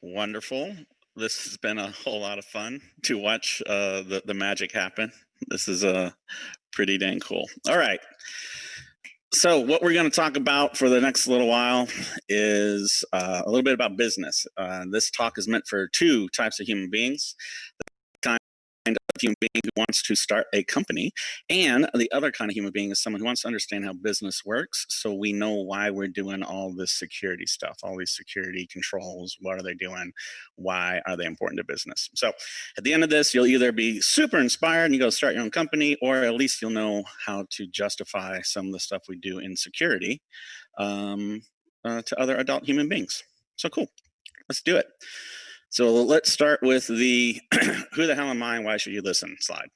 Wonderful. This has been a whole lot of fun to watch the magic happen. This is pretty dang cool. All right. So, what we're going to talk about for the next little while is a little bit about business. This talk is meant for two types of human beings: kind of human being who wants to start a company, and the other kind of human being is someone who wants to understand how business works, so we know why we're doing all this security stuff, all these security controls. What are they doing? Why are they important to business? So at the end of this, you'll either be super inspired and you go start your own company, or at least you'll know how to justify some of the stuff we do in security um, to other adult human beings. So cool. Let's do it. So let's start with the who the hell am I and why should you listen slide.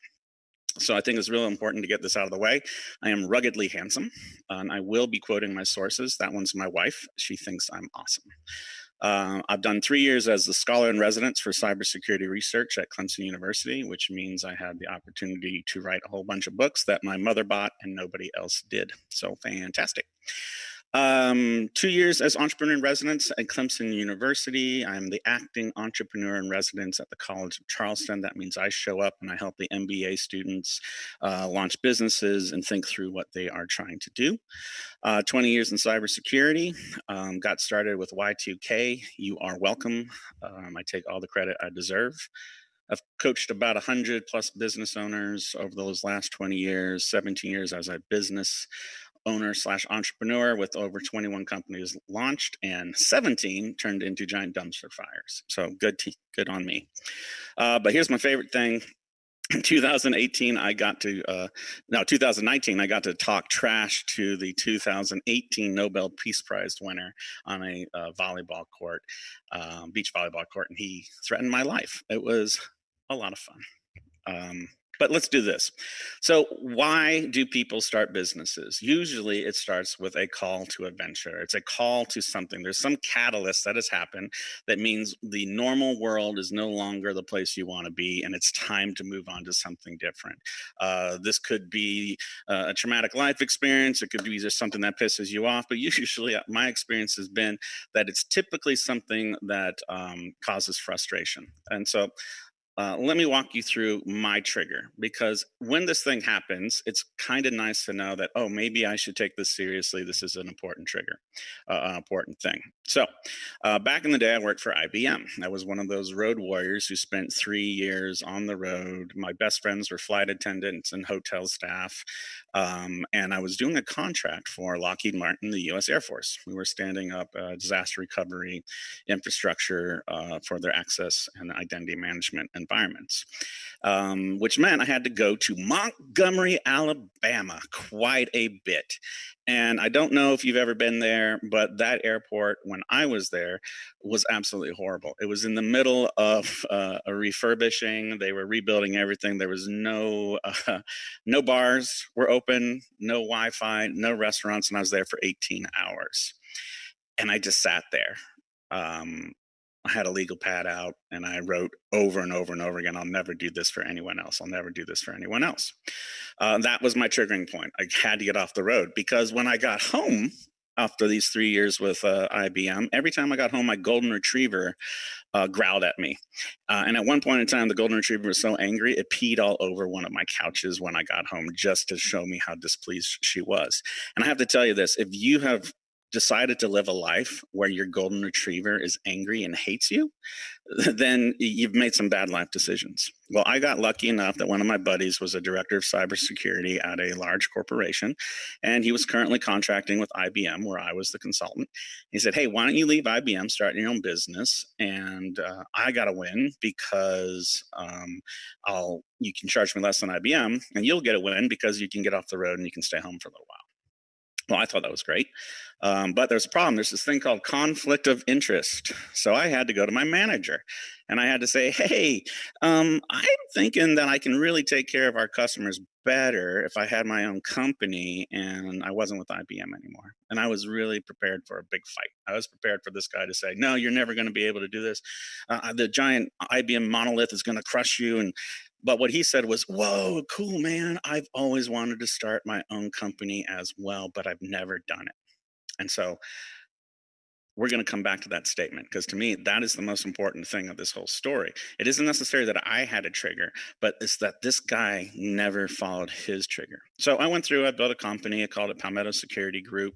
So I think it's really important to get this out of the way. I am ruggedly handsome, and I will be quoting my sources. That one's my wife. She thinks I'm awesome. I've done 3 years as the scholar in residence for cybersecurity research at Clemson University, which means I had the opportunity to write a whole bunch of books that my mother bought and nobody else did. So fantastic. 2 years as entrepreneur in residence at Clemson University. I'm the acting entrepreneur in residence at the College of Charleston. That means I show up and I help the MBA students launch businesses and think through what they are trying to do. 20 years in cybersecurity. Got started with Y2K. You are welcome. I take all the credit I deserve. I've coached about 100 plus business owners over those last 20 years, 17 years as a business owner slash entrepreneur with over 21 companies launched and 17 turned into giant dumpster fires. So good on me. But here's my favorite thing. In 2018, I got to, no, 2019, I got to talk trash to the 2018 Nobel Peace Prize winner on a volleyball court, beach volleyball court, and he threatened my life. It was a lot of fun. But let's do this. So, why do people start businesses? Usually, it starts with a call to adventure. It's a call to something. There's some catalyst that has happened that means the normal world is no longer the place you want to be, and it's time to move on to something different. This could be a traumatic life experience. It could be just something that pisses you off. But usually, my experience has been that it's typically something that causes frustration. And so, let me walk you through my trigger because when this thing happens, it's kind of nice to know that, oh, maybe I should take this seriously. This is an important trigger, an important thing. So, back in the day, I worked for IBM. I was one of those road warriors who spent 3 years on the road. My best friends were flight attendants and hotel staff. And I was doing a contract for Lockheed Martin, the US Air Force. We were standing up disaster recovery infrastructure for their access and identity management environments, which meant I had to go to Montgomery, Alabama, quite a bit. And I don't know if you've ever been there, but that airport, when I was there, was absolutely horrible. It was in the middle of a refurbishing. They were rebuilding everything. There was no bars were open, no Wi-Fi, no restaurants, and I was there for 18 hours. And I just sat there. Um, I had a legal pad out and I wrote over and over and over again, I'll never do this for anyone else. I'll never do this for anyone else. That was my triggering point. I had to get off the road because when I got home after these 3 years with IBM, every time I got home, my golden retriever growled at me. And at one point in time, the golden retriever was so angry, it peed all over one of my couches when I got home just to show me how displeased she was. And I have to tell you this, if you have decided to live a life where your golden retriever is angry and hates you, then you've made some bad life decisions. Well, I got lucky enough that one of my buddies was a director of cybersecurity at a large corporation, and he was currently contracting with IBM, where I was the consultant. He said, "Hey, why don't you leave IBM, start your own business, and I got to win because I'll you can charge me less than IBM, and you'll get a win because you can get off the road and you can stay home for a little while." Well, I thought that was great. But there's a problem. There's this thing called conflict of interest. So I had to go to my manager and I had to say, hey, I'm thinking that I can really take care of our customers better if I had my own company and I wasn't with IBM anymore. And I was really prepared for a big fight. I was prepared for this guy to say, no, you're never going to be able to do this. The giant IBM monolith is going to crush you. But what he said was, whoa, cool, man. I've always wanted to start my own company as well, but I've never done it. And so we're going to come back to that statement because to me, that is the most important thing of this whole story. It isn't necessarily that I had a trigger, but it's that this guy never followed his trigger. So I went through, I built a company, I called it Palmetto Security Group.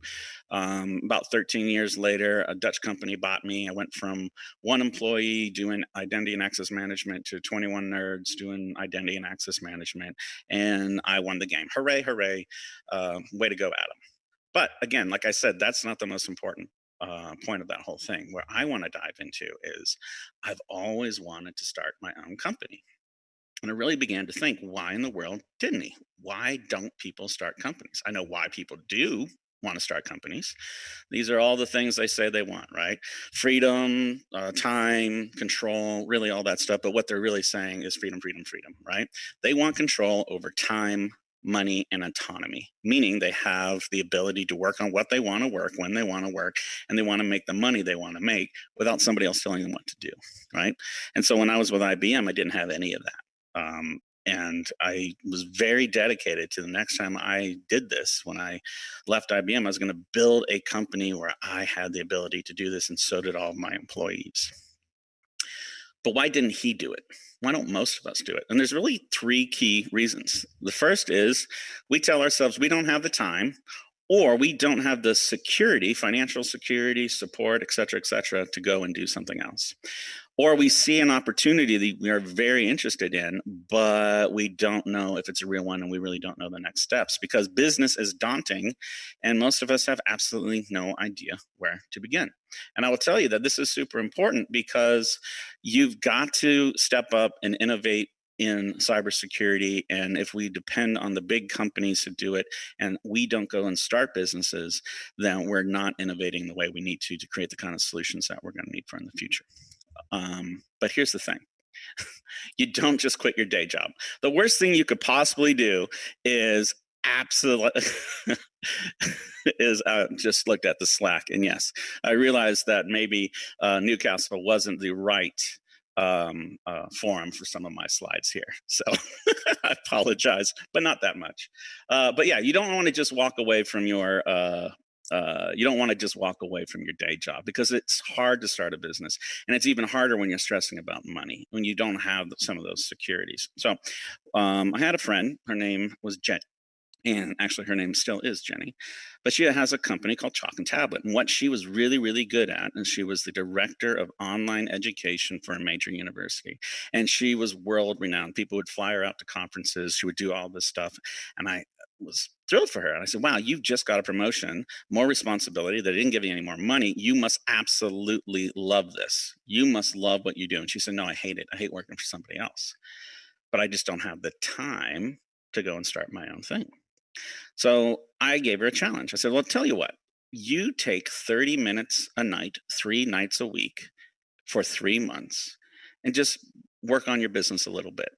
About 13 years later, a Dutch company bought me. I went from one employee doing identity and access management to 21 nerds doing identity and access management. And I won the game. Hooray, hooray. Way to go, Adam. But again, like I said, that's not the most important point of that whole thing. Where I want to dive into is I've always wanted to start my own company. And I really began to think, why in the world didn't he? Why don't people start companies? I know why people do want to start companies. These are all the things they say they want, right? Freedom, time, control, really all that stuff. But what they're really saying is freedom, freedom, freedom, right? They want control over time, money, and autonomy, meaning they have the ability to work on what they want to work, when they want to work, and they want to make the money they want to make without somebody else telling them what to do, right? And so when I was with IBM, I didn't have any of that. And I was very dedicated to the next time I did this. When I left IBM, I was going to build a company where I had the ability to do this, and so did all of my employees. But why didn't he do it? Why don't most of us do it? And there's really three key reasons. The first is we tell ourselves we don't have the time, or we don't have the security, financial security, support, et cetera, to go and do something else. Or we see an opportunity that we are very interested in, but we don't know if it's a real one, and we really don't know the next steps because business is daunting and most of us have absolutely no idea where to begin. And I will tell you that this is super important because you've got to step up and innovate in cybersecurity. And if we depend on the big companies to do it and we don't go and start businesses, then we're not innovating the way we need to create the kind of solutions that we're going to need for in the future. But here's the thing. You don't just quit your day job. The worst thing you could possibly do is absolutely is just looked at the Slack. And yes, I realized that maybe Newcastle wasn't the right forum for some of my slides here. So I apologize, but not that much. But yeah, you don't want to just walk away from your you don't want to just walk away from your day job because it's hard to start a business, and it's even harder when you're stressing about money when you don't have some of those securities. So I had a friend, her name was Jen, and actually her name still is Jenny, but she has a company called Chalk and Tablet. And what she was really, really good at, and she was the director of online education for a major university, and she was world renowned. People would fly her out to conferences. She would do all this stuff, and I was thrilled for her. And I said, wow, you've just got a promotion, more responsibility. They didn't give you any more money. You must absolutely love this. You must love what you do. And she said, no, I hate it. I hate working for somebody else, but I just don't have the time to go and start my own thing. So I gave her a challenge. I said, well, tell you what, you take 30 minutes a night, 3 nights a week for 3 months and just work on your business a little bit.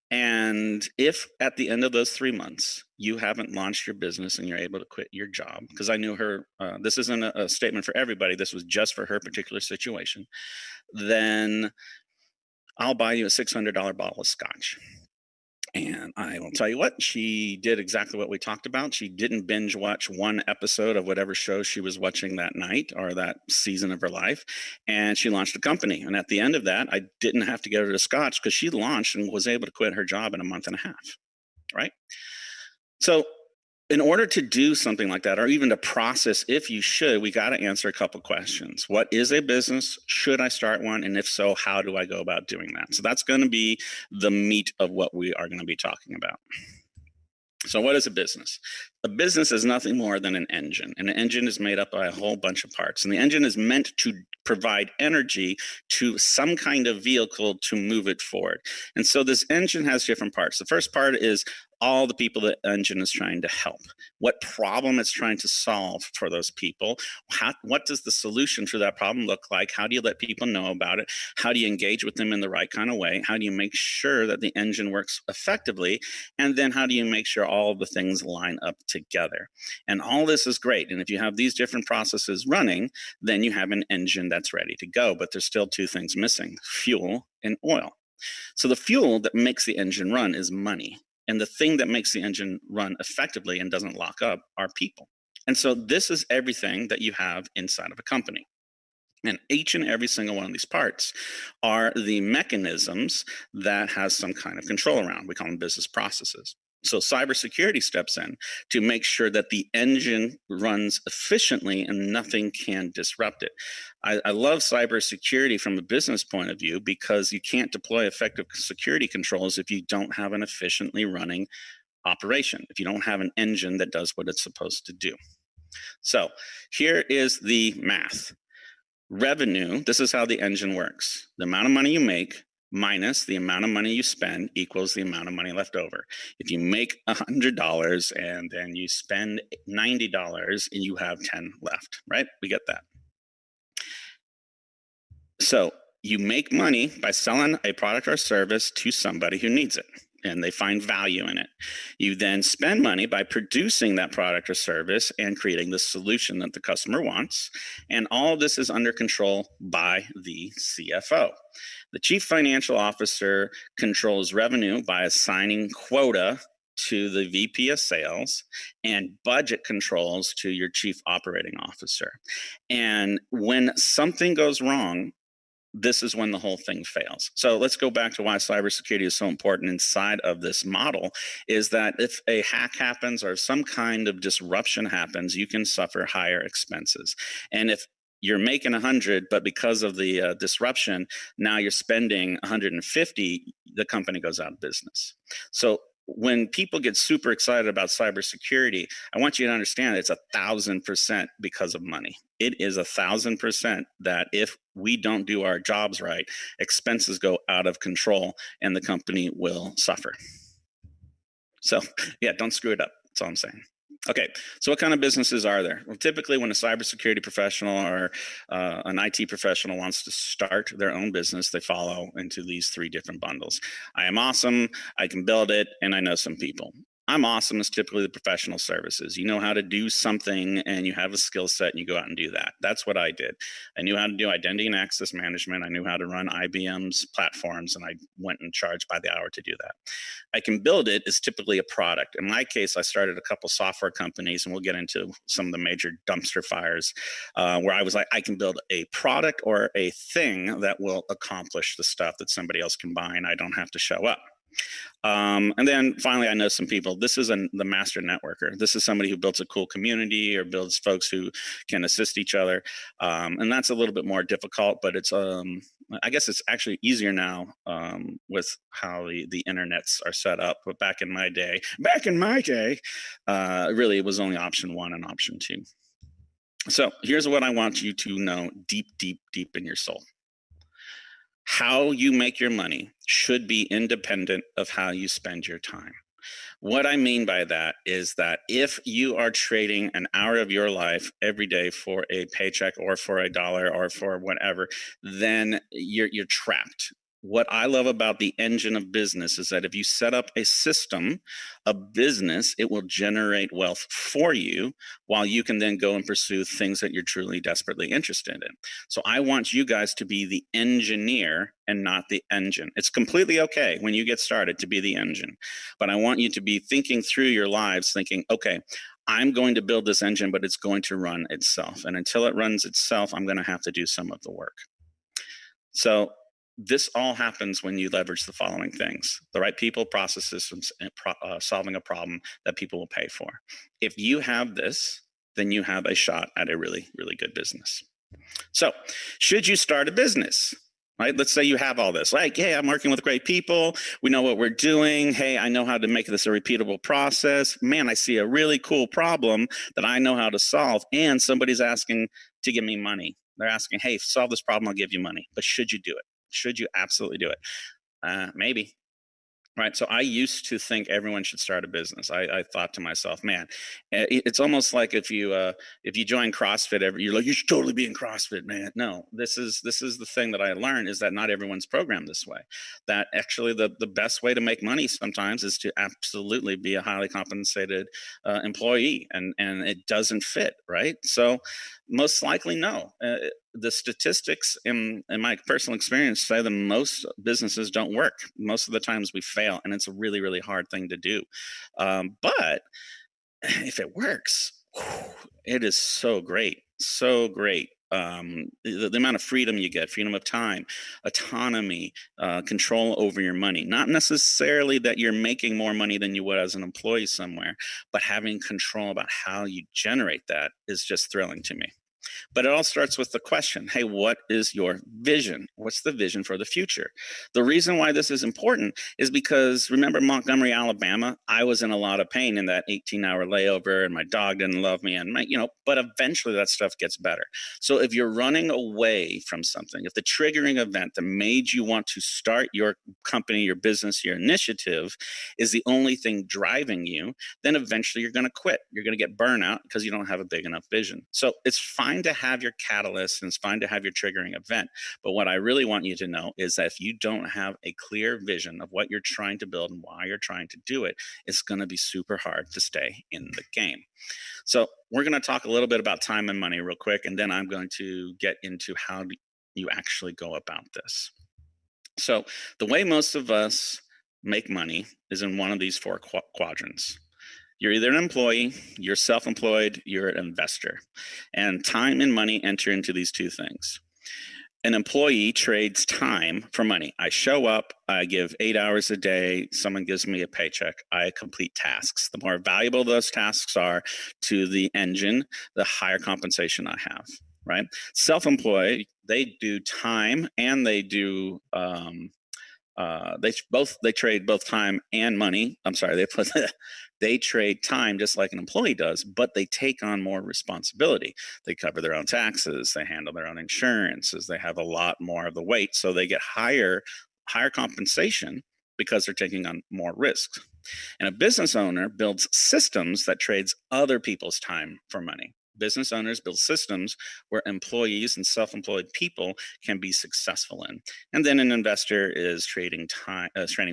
And if at the end of those 3 months, you haven't launched your business and you're able to quit your job, because I knew her, this isn't a statement for everybody, this was just for her particular situation, then I'll buy you a $600 bottle of scotch. And I will tell you what, she did exactly what we talked about. She didn't binge watch one episode of whatever show she was watching that night or that season of her life. And she launched a company. And at the end of that, I didn't have to get her to scotch because she launched and was able to quit her job in a month and a half. Right. So in order to do something like that, or even to process if you should, we got to answer a couple questions. What is a business? Should I start one? And if so, how do I go about doing that? So that's going to be the meat of what we are going to be talking about. So what is a business? A business is nothing more than an engine, and an engine is made up by a whole bunch of parts. And the engine is meant to provide energy to some kind of vehicle to move it forward. And so this engine has different parts. The first part is all the people the engine is trying to help, what problem it's trying to solve for those people. What does the solution for that problem look like? How do you let people know about it? How do you engage with them in the right kind of way? How do you make sure that the engine works effectively? And then how do you make sure all of the things line up together? And all this is great. And if you have these different processes running, then you have an engine that's ready to go. But there's still two things missing: fuel and oil. So the fuel that makes the engine run is money. And the thing that makes the engine run effectively and doesn't lock up are people. And so this is everything that you have inside of a company. And each and every single one of these parts are the mechanisms that has some kind of control around. We call them business processes. So cybersecurity steps in to make sure that the engine runs efficiently and nothing can disrupt it. I love cybersecurity from a business point of view because you can't deploy effective security controls if you don't have an efficiently running operation, if you don't have an engine that does what it's supposed to do. So here is the math. Revenue, this is how the engine works. The amount of money you make minus the amount of money you spend equals the amount of money left over. If you make $100 and then you spend $90 and you have 10 left, right? We get that. So you make money by selling a product or service to somebody who needs it and they find value in it. You then spend money by producing that product or service and creating the solution that the customer wants. And all of this is under control by the CFO. The chief financial officer controls revenue by assigning quota to the VP of sales and budget controls to your chief operating officer. And when something goes wrong, this is when the whole thing fails. So let's go back to why cybersecurity is so important inside of this model is that if a hack happens or some kind of disruption happens, you can suffer higher expenses. And if you're making 100, but because of the disruption, now you're spending 150, the company goes out of business. So when people get super excited about cybersecurity, I want you to understand it's 1,000% because of money. It is 1,000% that if we don't do our jobs right, expenses go out of control and the company will suffer. So, yeah, don't screw it up. That's all I'm saying. Okay, so what kind of businesses are there? Well, typically, when a cybersecurity professional or an IT professional wants to start their own business, they follow into these three different bundles. I am awesome, I can build it, and I know some people. I'm awesome is typically the professional services. You know how to do something and you have a skill set and you go out and do that. That's what I did. I knew how to do identity and access management. I knew how to run IBM's platforms and I went and charged by the hour to do that. I can build it is typically a product. In my case, I started a couple software companies and we'll get into some of the major dumpster fires where I was like, I can build a product or a thing that will accomplish the stuff that somebody else can buy and I don't have to show up. And then finally, I know some people. This is the master networker. This is somebody who builds a cool community or builds folks who can assist each other. And that's a little bit more difficult, but it's I guess it's actually easier now with how the internets are set up. But back in my day, really it was only option one and option two. So here's what I want you to know deep, deep, deep in your soul. How you make your money should be independent of how you spend your time. What I mean by that is that if you are trading an hour of your life every day for a paycheck or for a dollar or for whatever, then you're trapped. What I love about the engine of business is that if you set up a system, a business, it will generate wealth for you while you can then go and pursue things that you're truly desperately interested in. So I want you guys to be the engineer and not the engine. It's completely okay when you get started to be the engine, but I want you to be thinking through your lives, thinking, okay, I'm going to build this engine, but it's going to run itself. And until it runs itself, I'm going to have to do some of the work. So this all happens when you leverage the following things: the right people, process systems, and solving a problem that people will pay for. If you have this, then you have a shot at a really, really good business. So should you start a business? Right? Let's say you have all this. Like, hey, I'm working with great people. We know what we're doing. Hey, I know how to make this a repeatable process. Man, I see a really cool problem that I know how to solve. And somebody's asking to give me money. They're asking, hey, solve this problem, I'll give you money. But should you do it? Should you absolutely do it? Maybe. Right. So I used to think everyone should start a business. I thought to myself, man, it's almost like if you join CrossFit, you're like, you should totally be in CrossFit, man. No, this is the thing that I learned is that not everyone's programmed this way. That actually the best way to make money sometimes is to absolutely be a highly compensated employee, and it doesn't fit. Right. So most likely, no. The statistics in my personal experience say that most businesses don't work. Most of the times we fail, and it's a really, really hard thing to do. But if it works, it is so great, so great. the amount of freedom you get, freedom of time, autonomy, control over your money. Not necessarily that you're making more money than you would as an employee somewhere, but having control about how you generate that is just thrilling to me. But it all starts with the question, hey, what is your vision? What's the vision for the future? The reason why this is important is because remember Montgomery, Alabama? I was in a lot of pain in that 18-hour layover, and my dog didn't love me, and but eventually that stuff gets better. So if you're running away from something, if the triggering event that made you want to start your company, your business, your initiative is the only thing driving you, then eventually you're going to quit. You're going to get burnout because you don't have a big enough vision. So it's fine to have your catalyst and it's fine to have your triggering event. But what I really want you to know is that if you don't have a clear vision of what you're trying to build and why you're trying to do it, it's going to be super hard to stay in the game. So we're going to talk a little bit about time and money real quick, and then I'm going to get into how you actually go about this. So the way most of us make money is in one of these four quadrants. You're either an employee, you're self-employed, you're an investor. And time and money enter into these two things. An employee trades time for money. I show up, I give 8 hours a day, someone gives me a paycheck, I complete tasks. The more valuable those tasks are to the engine, the higher compensation I have, right? Self-employed, they do time and they do they trade both time and money. I'm sorry, they trade time just like an employee does, but they take on more responsibility. They cover their own taxes, they handle their own insurances, they have a lot more of the weight, so they get higher compensation because they're taking on more risk. And a business owner builds systems that trades other people's time for money. Business owners build systems where employees and self-employed people can be successful in. And then an investor is trading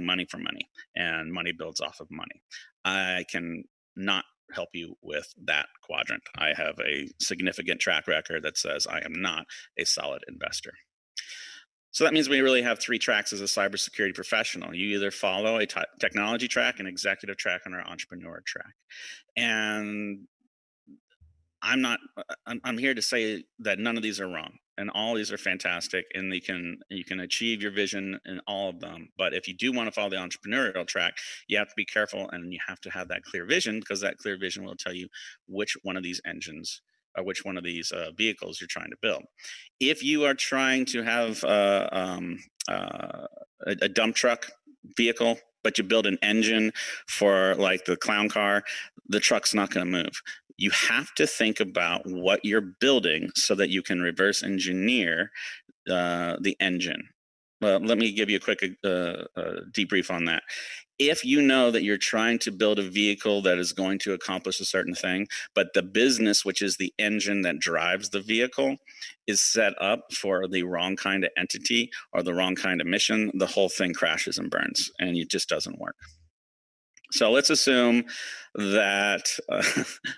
money for money, and money builds off of money. I can not help you with that quadrant. I have a significant track record that says I am not a solid investor. So that means we really have three tracks as a cybersecurity professional. You either follow a technology track, an executive track, and an entrepreneur track. And I'm here to say that none of these are wrong, and all these are fantastic, and you can achieve your vision in all of them. But if you do want to follow the entrepreneurial track, you have to be careful, and you have to have that clear vision, because that clear vision will tell you which one of these engines or which one of these vehicles you're trying to build. If you are trying to have a dump truck vehicle, but you build an engine for like the clown car, the truck's not going to move. You have to think about what you're building so that you can reverse engineer the engine. Well, let me give you a quick debrief on that. If you know that you're trying to build a vehicle that is going to accomplish a certain thing, but the business, which is the engine that drives the vehicle, is set up for the wrong kind of entity or the wrong kind of mission, the whole thing crashes and burns, and it just doesn't work. So let's assume that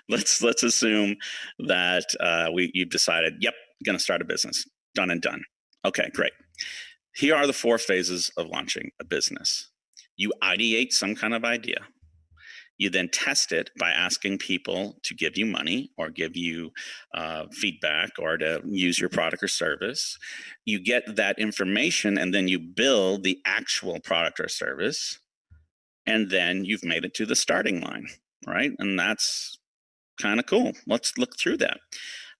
let's assume that you've decided, yep, going to start a business, done and done. Okay, great. Here are the 4 phases of launching a business. You ideate some kind of idea. You then test it by asking people to give you money or give you feedback or to use your product or service. You get that information and then you build the actual product or service. And then you've made it to the starting line, right? And that's kind of cool. Let's look through that.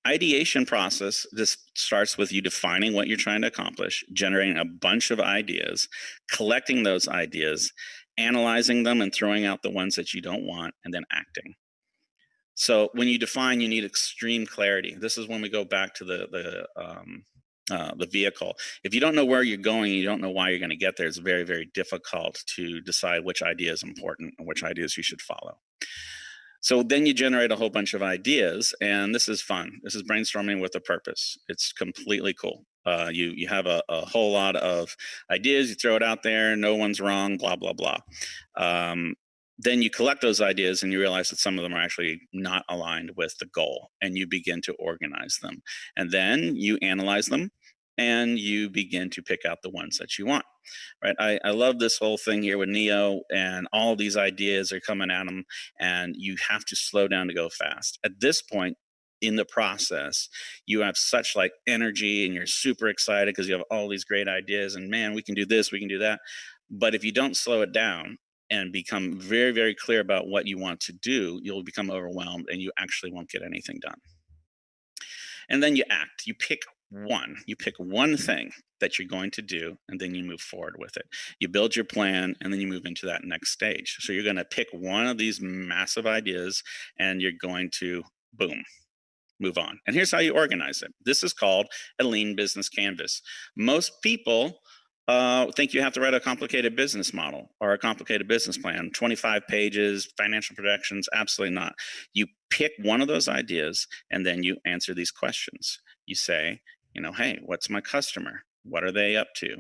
Ideation process just starts with you defining what you're trying to accomplish, generating a bunch of ideas, collecting those ideas, analyzing them and throwing out the ones that you don't want, and then acting. So when you define, you need extreme clarity. This is when we go back to the vehicle. If you don't know where you're going, you don't know why you're going to get there, it's very, very difficult to decide which idea is important and which ideas you should follow. So then you generate a whole bunch of ideas, and this is fun. This is brainstorming with a purpose. It's completely cool. You have a whole lot of ideas, you throw it out there, no one's wrong, blah, blah, blah. Then you collect those ideas and you realize that some of them are actually not aligned with the goal, and you begin to organize them. And then you analyze them and you begin to pick out the ones that you want. Right? I love this whole thing here with Neo, and all these ideas are coming at him, and you have to slow down to go fast. At this point, in the process, you have such like energy and you're super excited because you have all these great ideas and man, we can do this, we can do that. But if you don't slow it down and become very, very clear about what you want to do, you'll become overwhelmed and you actually won't get anything done. And then you act. You pick one thing that you're going to do, and then you move forward with it. You build your plan, and then you move into that next stage. So you're going to pick one of these massive ideas, and you're going to, boom, move on. And here's how you organize it. This is called a lean business canvas. Most people think you have to write a complicated business model or a complicated business plan, 25 pages, financial projections. Absolutely not. You pick one of those ideas and then you answer these questions. You say, hey, what's my customer? What are they up to?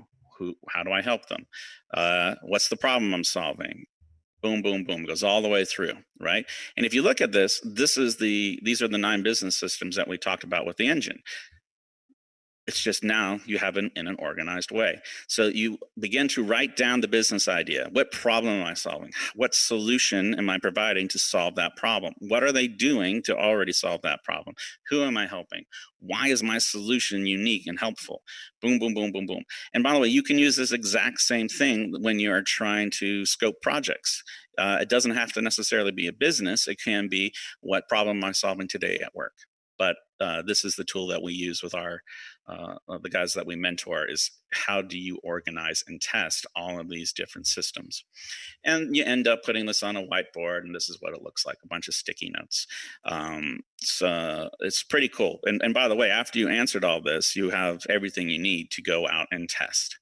How do I help them? What's the problem I'm solving? Boom, boom, boom, goes all the way through, right? And if you look at this, these are the 9 business systems that we talked about with the engine. It's just now you have it in an organized way. So you begin to write down the business idea. What problem am I solving? What solution am I providing to solve that problem? What are they doing to already solve that problem? Who am I helping? Why is my solution unique and helpful? Boom, boom, boom, boom, boom. And by the way, you can use this exact same thing when you are trying to scope projects. It doesn't have to necessarily be a business. It can be, what problem am I solving today at work? But this is the tool that we use with the guys that we mentor, is how do you organize and test all of these different systems? And you end up putting this on a whiteboard, and this is what it looks like, a bunch of sticky notes. So it's pretty cool. And by the way, after you answered all this, you have everything you need to go out and test.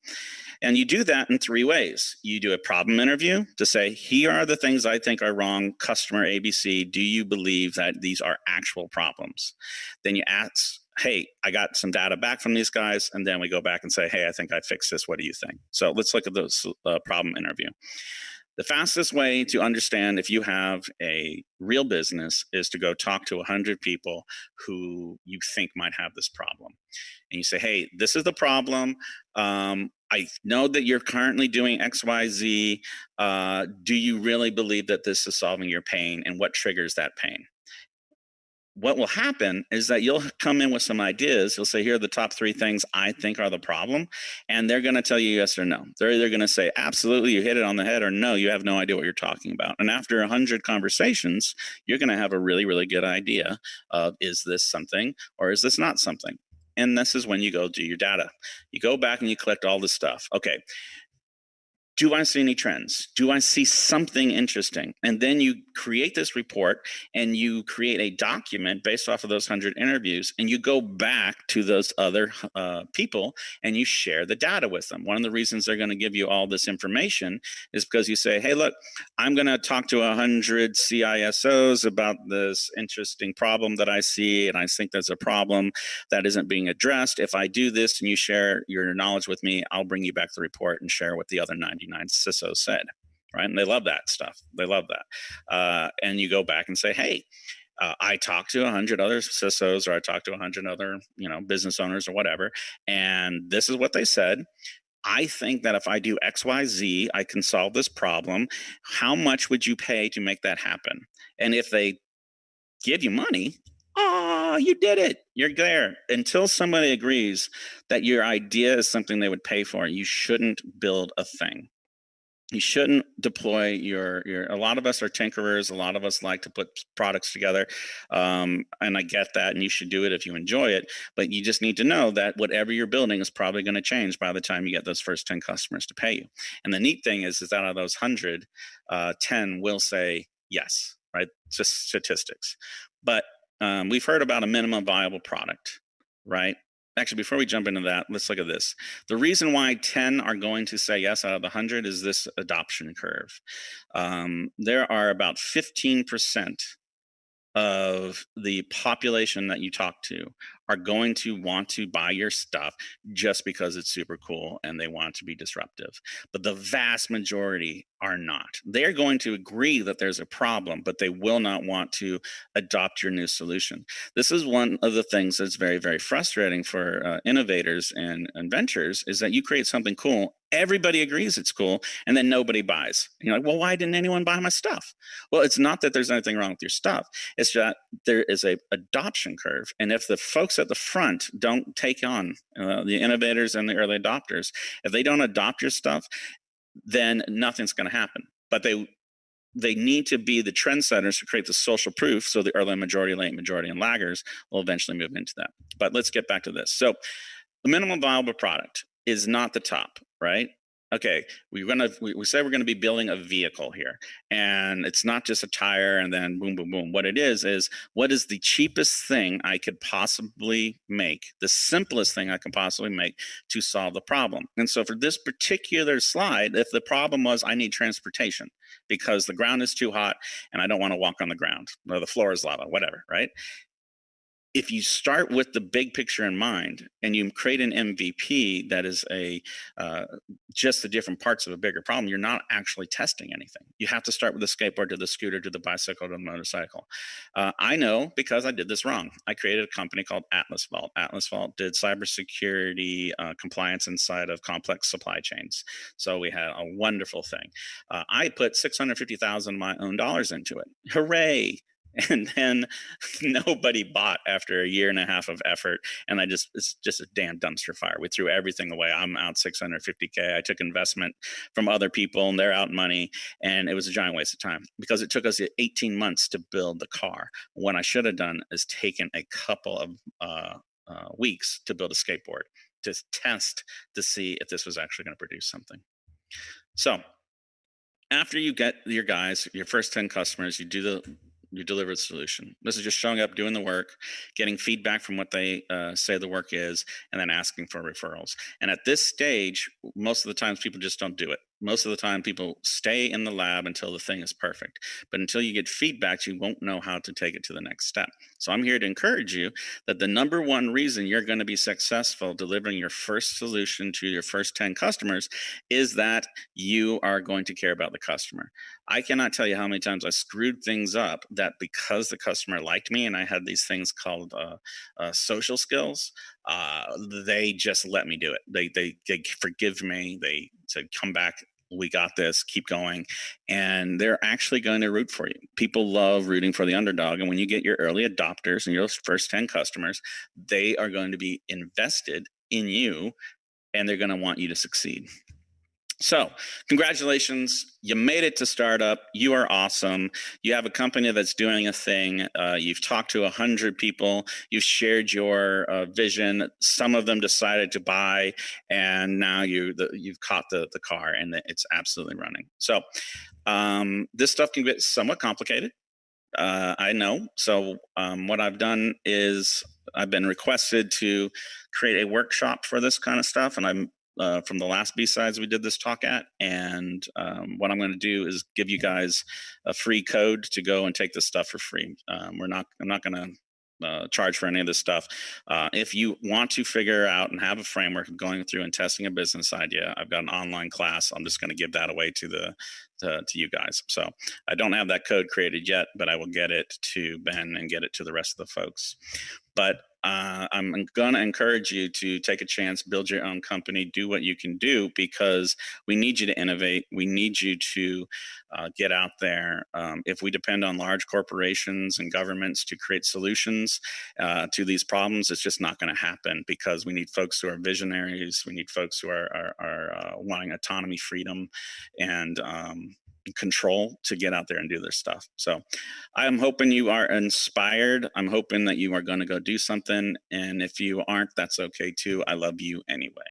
And you do that in 3 ways. You do a problem interview to say, here are the things I think are wrong, customer ABC. Do you believe that these are actual problems? Then you ask, hey, I got some data back from these guys. And then we go back and say, hey, I think I fixed this. What do you think? So let's look at those problem interview. The fastest way to understand if you have a real business is to go talk to 100 people who you think might have this problem. And you say, hey, this is the problem. I know that you're currently doing XYZ. Do you really believe that this is solving your pain? And what triggers that pain? What will happen is that you'll come in with some ideas. You'll say, here are the top 3 things I think are the problem. And they're going to tell you yes or no. They're either going to say, absolutely, you hit it on the head, or no, you have no idea what you're talking about. And after 100 conversations, you're going to have a really, really good idea of, is this something or is this not something? And this is when you go do your data. You go back and you collect all this stuff. Okay. Do I see any trends? Do I see something interesting? And then you create this report and you create a document based off of those 100 interviews, and you go back to those other people and you share the data with them. One of the reasons they're going to give you all this information is because you say, hey, look, I'm going to talk to 100 CISOs about this interesting problem that I see, and I think there's a problem that isn't being addressed. If I do this and you share your knowledge with me, I'll bring you back the report and share what the other 99 CISOs said, right? And they love that stuff. They love that. And you go back and say, hey, I talked to 100 other CISOs, or I talked to 100 other, business owners or whatever, and this is what they said. I think that if I do XYZ, I can solve this problem. How much would you pay to make that happen? And if they give you money, oh, you did it. You're there. Until somebody agrees that your idea is something they would pay for, you shouldn't build a thing. You shouldn't deploy a lot of us are tinkerers. A lot of us like to put products together. And I get that. And you should do it if you enjoy it. But you just need to know that whatever you're building is probably going to change by the time you get those first 10 customers to pay you. And the neat thing is out of those 100, 10 will say yes, right? Just statistics. But we've heard about a minimum viable product, right? Actually, before we jump into that, let's look at this. The reason why 10 are going to say yes out of the 100 is this adoption curve. There are about 15% of the population that you talk to are going to want to buy your stuff just because it's super cool and they want to be disruptive. But the vast majority are not. They're going to agree that there's a problem, but they will not want to adopt your new solution. This is one of the things that's very, very frustrating for innovators and inventors, is that you create something cool, everybody agrees it's cool, and then nobody buys. You're like, well, why didn't anyone buy my stuff? Well, it's not that there's anything wrong with your stuff. It's that there is a adoption curve, and if the folks at the front don't take on the innovators and the early adopters, if they don't adopt your stuff, then nothing's going to happen. But they need to be the trendsetters to create the social proof, so the early majority, late majority, and laggers will eventually move into that. But let's get back to this. So the minimum viable product is not the top, right? Okay, we say we're gonna be building a vehicle here, and it's not just a tire and then boom, boom, boom. What it is what is the cheapest thing I could possibly make, the simplest thing I can possibly make to solve the problem. And so for this particular slide, if the problem was I need transportation because the ground is too hot and I don't want to walk on the ground, or the floor is lava, whatever, right? If you start with the big picture in mind and you create an MVP that is uh, just the different parts of a bigger problem, you're not actually testing anything. You have to start with the skateboard to the scooter to the bicycle to the motorcycle. I know because I did this wrong. I created a company called Atlas Vault. Atlas Vault did cybersecurity compliance inside of complex supply chains. So we had a wonderful thing. I put 650,000 of my own dollars into it. Hooray! And then nobody bought after a year and a half of effort, and it's just a damn dumpster fire. We threw everything away. I'm out 650K. I took investment from other people and they're out money, and it was a giant waste of time because it took us 18 months to build the car. What I should have done is taken a couple of weeks to build a skateboard, to test to see if this was actually going to produce something. So after you get your guys, your first 10 customers, you deliver the solution. This is just showing up, doing the work, getting feedback from what they say the work is, and then asking for referrals. And at this stage, most of the times people just don't do it. Most of the time people stay in the lab until the thing is perfect. But until you get feedback, you won't know how to take it to the next step. So I'm here to encourage you that the number one reason you're going to be successful delivering your first solution to your first 10 customers is that you are going to care about the customer. I cannot tell you how many times I screwed things up that because the customer liked me and I had these things called social skills, they just let me do it. They forgive me. They said, "Come back. We got this. Keep going." And they're actually going to root for you. People love rooting for the underdog. And when you get your early adopters and your first 10 customers, they are going to be invested in you and they're going to want you to succeed. So, congratulations. You made it to startup. You are awesome. You have a company that's doing a thing. You've talked to 100 people. You've shared your vision. Some of them decided to buy, and now you've caught the car, and it's absolutely running. So, this stuff can get somewhat complicated. I know. So, what I've done is I've been requested to create a workshop for this kind of stuff, and I'm from the last B-Sides we did this talk at. And what I'm going to do is give you guys a free code to go and take this stuff for free. I'm not going to charge for any of this stuff. If you want to figure out and have a framework of going through and testing a business idea, I've got an online class. I'm just going to give that away to you guys. So I don't have that code created yet, but I will get it to Ben and get it to the rest of the folks. But I'm going to encourage you to take a chance, build your own company, do what you can do, because we need you to innovate. We need you to get out there. If we depend on large corporations and governments to create solutions to these problems, it's just not going to happen, because we need folks who are visionaries. We need folks who are wanting autonomy, freedom, and control to get out there and do their stuff. So I'm hoping you are inspired. I'm hoping that you are going to go do something. And if you aren't, that's okay too. I love you anyway.